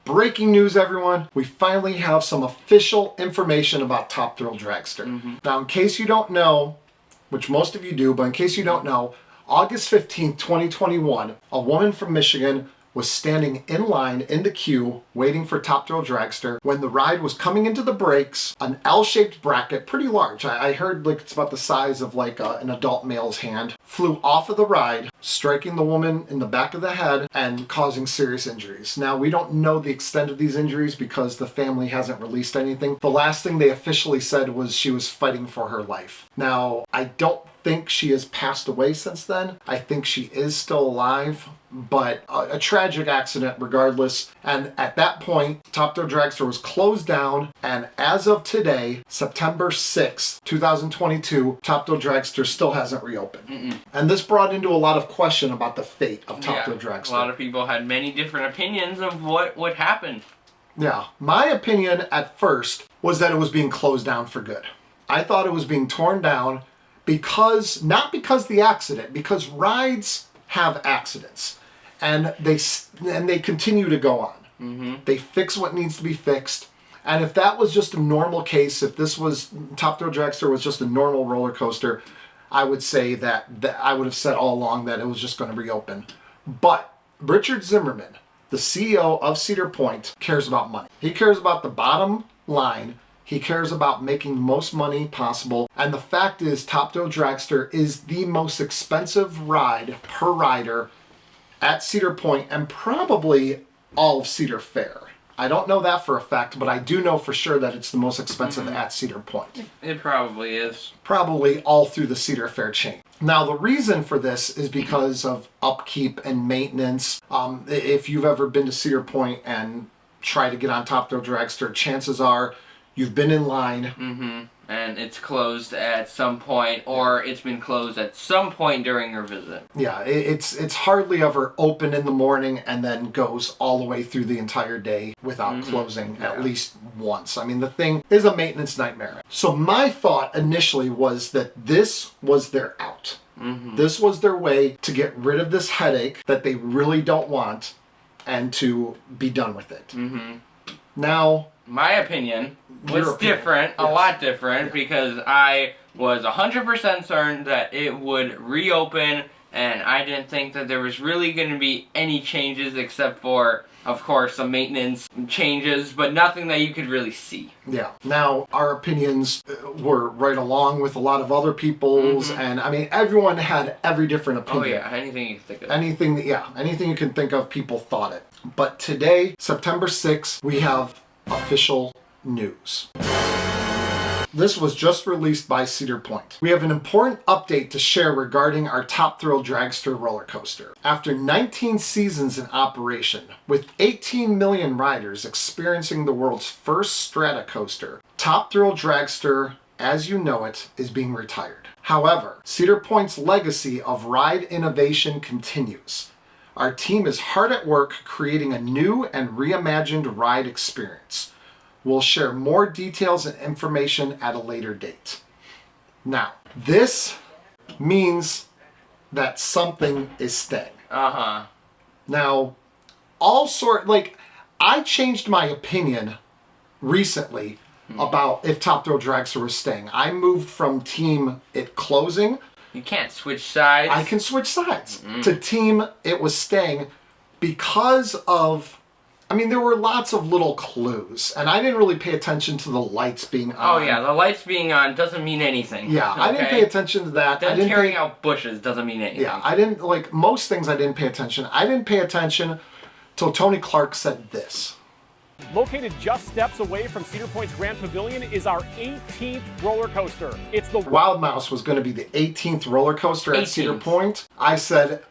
Breaking news, everyone. We finally have some official information about Top Thrill Dragster. Now, in case you don't know, which most of you do, but in case you don't know, August 15th, 2021, a woman from Michigan was standing in line in the queue waiting for Top Thrill Dragster when the ride was coming into the brakes. An L-shaped bracket, pretty large. I heard like it's about the size of like an adult male's hand, flew off of the ride, striking the woman in the back of the head and causing serious injuries. Now, we don't know the extent of these injuries because the family hasn't released anything. The last thing they officially said was she was fighting for her life. Now, I don't think she has passed away since then. I think she is still alive, but a tragic accident regardless. And at that point, Top Thrill Dragster was closed down, and as of today, September 6th, 2022, Top Thrill Dragster still hasn't reopened. And this brought into a lot of question about the fate of Top Thrill Dragster. A lot of people had many different opinions of what would happen. Yeah, my opinion at first was that it was being closed down for good. I thought it was being torn down because, not because the accident, because rides have accidents and they continue to go on. They fix what needs to be fixed. And if that was just a normal case, if this was, Top Thrill Dragster was just a normal roller coaster, I would say that I would have said all along that it was just going to reopen. But Richard Zimmerman, the CEO of Cedar Point, cares about money. He cares about the bottom line. He cares about making the most money possible. And the fact is, Top Thrill Dragster is the most expensive ride per rider at Cedar Point and probably all of Cedar Fair. I don't know that for a fact, but I do know for sure that it's the most expensive at Cedar Point. It probably is. Probably all through the Cedar Fair chain. Now, the reason for this is because of upkeep and maintenance. If you've ever been to Cedar Point and tried to get on Top Thrill Dragster, chances are you've been in line. And it's closed at some point, or it's been closed at some point during your visit. Yeah, it's hardly ever open in the morning and then goes all the way through the entire day without closing at least once. I mean, the thing is a maintenance nightmare. So my thought initially was that this was their out. This was their way to get rid of this headache that they really don't want and to be done with it. Now, my opinion was different, a lot different, because I was 100% certain that it would reopen, and I didn't think that there was really going to be any changes except for, of course, some maintenance changes, but nothing that you could really see. Yeah. Now, our opinions were right along with a lot of other people's, and I mean, everyone had every different opinion. Oh yeah, anything you can think of. Anything you can think of, people thought it. But today, September 6th, we have official news. This was just released by Cedar Point. We have an important update to share regarding our Top Thrill Dragster roller coaster. After 19 seasons in operation, with 18 million riders experiencing the world's first strata coaster, Top Thrill Dragster, as you know it, is being retired. However, Cedar Point's legacy of ride innovation continues. Our team is hard at work creating a new and reimagined ride experience. We'll share more details and information at a later date. Now, this means that something is staying. Now, I changed my opinion recently about if Top Thrill Dragster was staying. I moved from team it closing. You can't switch sides. I can switch sides to team it was staying because of, I mean, there were lots of little clues, and I didn't really pay attention to the lights being on. Oh yeah, the lights being on doesn't mean anything. Yeah, okay? I didn't pay attention to that. Them tearing out bushes doesn't mean anything. Yeah, I didn't, like most things I didn't pay attention. I didn't pay attention till Tony Clark said this. Located just steps away from Cedar Point's Grand Pavilion is our 18th roller coaster. It's the Wild Mouse was going to be the 18th roller coaster at Cedar Point. I said,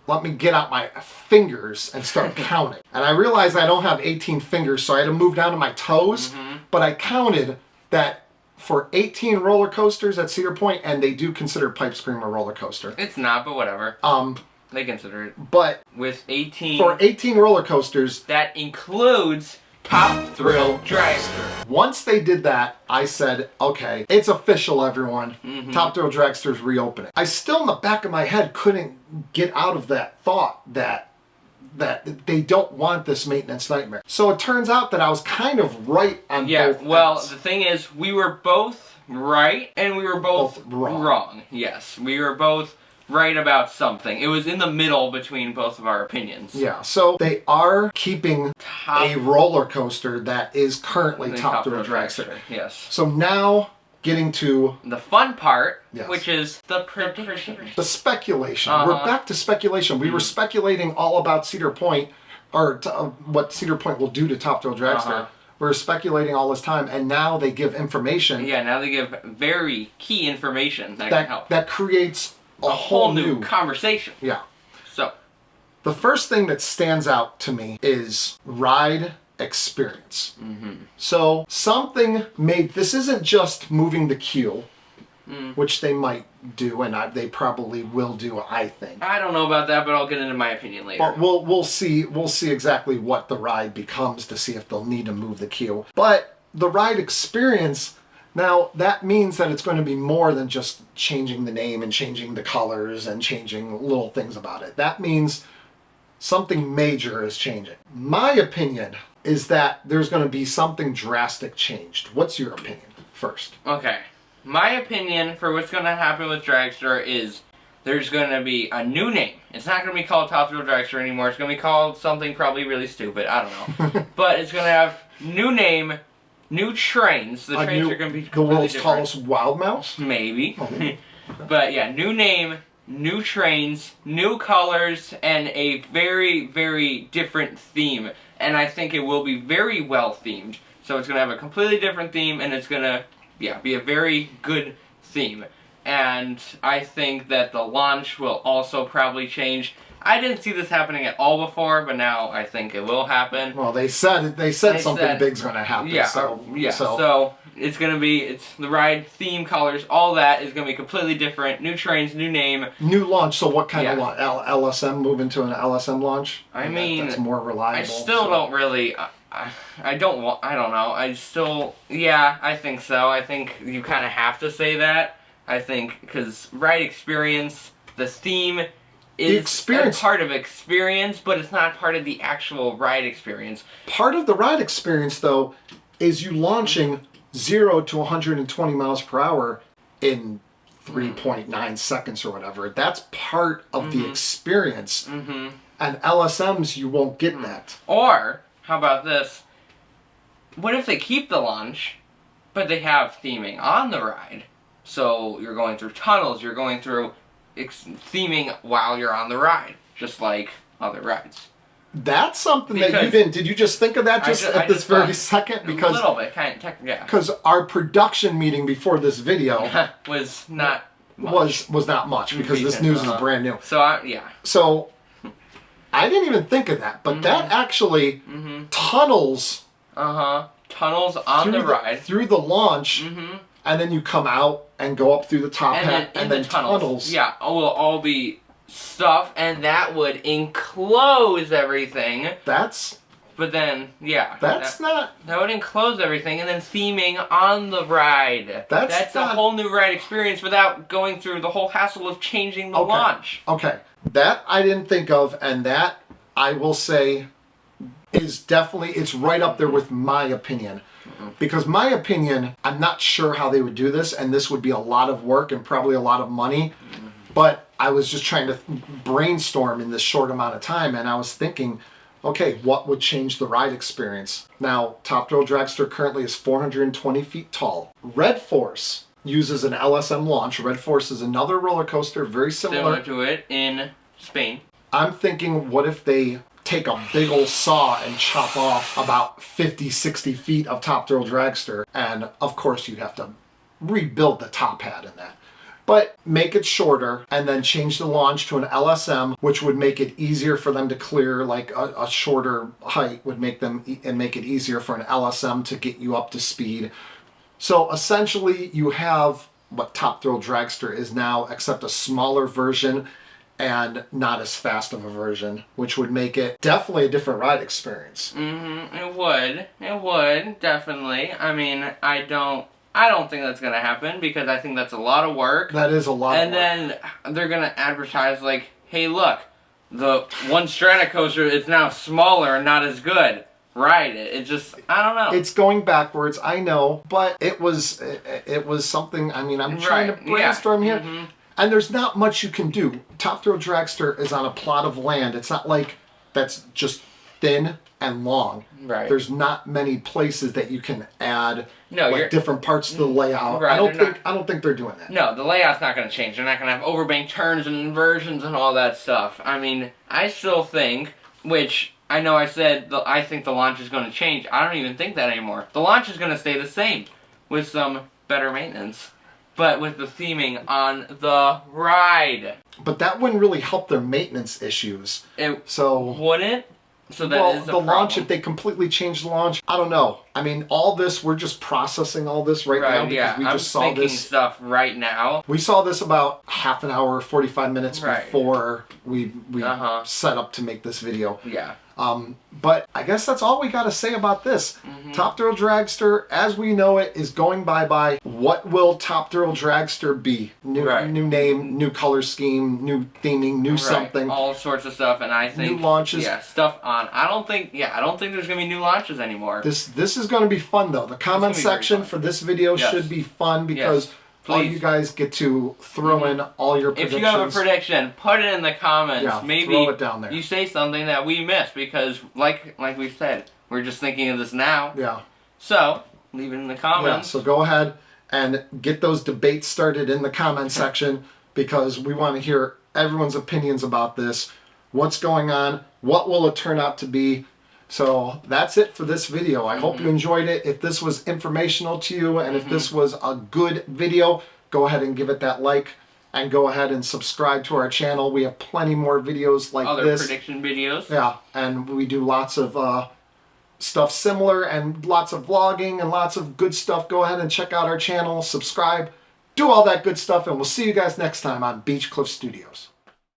let me get out my fingers and start counting. And I realized I don't have 18 fingers, so I had to move down to my toes. But I counted that for 18 roller coasters at Cedar Point, and they do consider Pipe Scream a roller coaster. It's not, but whatever. They consider it. But with 18... for 18 roller coasters... that includes Top Thrill Dragster. Once they did that, I said, okay, it's official, everyone. Top Thrill Dragster's reopening. I still, in the back of my head, couldn't get out of that thought that that they don't want this maintenance nightmare. So it turns out that I was kind of right on both well, ends. the thing is, we were both right and we were both wrong. Yes, we were both right about something. It was in the middle between both of our opinions. Yeah, so they are keeping a roller coaster that is currently Top Thrill Dragster. Yes. So now getting to the fun part, yes, which is the prediction. The speculation. We're back to speculation. We were speculating all about Cedar Point, or what Cedar Point will do to Top Thrill Dragster. We were speculating all this time, and now they give information. Yeah, now they give very key information that can help. That creates a whole new conversation. Yeah. So, the first thing that stands out to me is ride experience. So something made, this isn't just moving the queue, which they might do, and they probably will do, I think. I don't know about that, but I'll get into my opinion later. But we'll see exactly what the ride becomes to see if they'll need to move the queue. But the ride experience, now that means that it's going to be more than just changing the name and changing the colors and changing little things about it. That means something major is changing. My opinion is that there's going to be something drastic changed. What's your opinion first? Okay. My opinion for what's going to happen with Dragster is there's going to be a new name. It's not going to be called Top Thrill Dragster anymore. It's going to be called something probably really stupid. I don't know. But it's going to have new name, new trains. The trains are going to be the world's tallest wild mouse? Maybe. But yeah, new name, new trains, new colors, and a very, very different theme. And I think it will be very well themed. So it's going to have a completely different theme, and it's going to be a very good theme. And I think that the launch will also probably change. I didn't see this happening at all before, but now I think it will happen. Well, they said something big's going to happen. Yeah, so it's going to be, it's the ride, theme, colors, all that is going to be completely different. New trains, new name. New launch, so what kind of launch? LSM, move into an LSM launch? I mean, that's more reliable. I still don't really, I don't know. I think so. I think you kind of have to say that. I think, because ride experience, the theme is a part of experience, but it's not part of the actual ride experience. Part of the ride experience, though, is you launching 0 to 120 miles per hour in 3.9 seconds or whatever. That's part of the experience. And LSMs, you won't get that. Or, how about this? What if they keep the launch, but they have theming on the ride? So you're going through tunnels, you're going through theming while you're on the ride, just like other rides. That's something that you didn't. Did you just think of that at this very second? Because a little bit, kind of, yeah. Because our production meeting before this video was not much. was not much because this news is brand new. So So I didn't even think of that, but that actually tunnels. Tunnels on the ride through the launch. And then you come out and go up through the top hat, and then tunnels. Yeah, will all be stuff, and that would enclose everything. But then, that would enclose everything, and then theming on the ride. That's a whole new ride experience without going through the whole hassle of changing the launch. Okay, that I didn't think of, and that I will say is definitely, it's right up there with my opinion. Because my opinion, I'm not sure how they would do this, and this would be a lot of work and probably a lot of money, but I was just trying to brainstorm in this short amount of time, and I was thinking, okay, what would change the ride experience? Now, Top Thrill Dragster currently is 420 feet tall. Red Force uses an LSM launch. Red Force is another roller coaster, very similar to it in Spain. I'm thinking, what if they take a big old saw and chop off about 50, 60 feet of Top Thrill Dragster, and of course you'd have to rebuild the top hat in that. But make it shorter and then change the launch to an LSM, which would make it easier for them to clear, like a shorter height would make it easier for an LSM to get you up to speed. So essentially you have what Top Thrill Dragster is now, except a smaller version and not as fast of a version, which would make it definitely a different ride experience. It would, definitely. I mean, I don't think that's gonna happen because I think that's a lot of work. That is a lot of work. And then they're gonna advertise like, hey look, the one Stratocoaster is now smaller and not as good. Right, it just, I don't know. It's going backwards, I know, but it was something, I mean, I'm trying to brainstorm here, and there's not much you can do. Top Thrill Dragster is on a plot of land. It's not like that's just thin and long. Right. There's not many places that you can add like different parts to the layout. Right, I don't think they're doing that. No, the layout's not going to change. They're not going to have overbank turns and inversions and all that stuff. I mean, I still think, which I know I said, I think the launch is going to change. I don't even think that anymore. The launch is going to stay the same with some better maintenance, but with the theming on the ride. But that wouldn't really help their maintenance issues. So wouldn't? So that is the launch, if they completely change the launch, I don't know. I mean, all this, we're just processing all this right now because we just saw this stuff right now. We saw this about half an hour, 45 minutes before we set up to make this video. Yeah. But I guess that's all we got to say about this. Top Thrill Dragster, as we know it, is going bye-bye. What will Top Thrill Dragster be? New name, new color scheme, new theming, new something. All sorts of stuff, and I think new launches. Yeah, stuff on. I don't think there's gonna be new launches anymore. This is gonna be fun though. The comment section for this video should be fun because all you guys get to throw in all your predictions. If you have a prediction, put it in the comments. Yeah, maybe throw it down there. You say something that we missed because, like we said, we're just thinking of this now. Yeah. So leave it in the comments. Yeah. So go ahead and get those debates started in the comment section because we want to hear everyone's opinions about this. What's going on? What will it turn out to be? So that's it for this video. I hope you enjoyed it. If this was informational to you and if this was a good video, go ahead and give it that like and go ahead and subscribe to our channel. We have plenty more videos like this. Other prediction videos. Yeah, and we do lots of stuff similar and lots of vlogging and lots of good stuff. Go ahead and check out our channel, subscribe, do all that good stuff, and we'll see you guys next time on Beach Cliff Studios.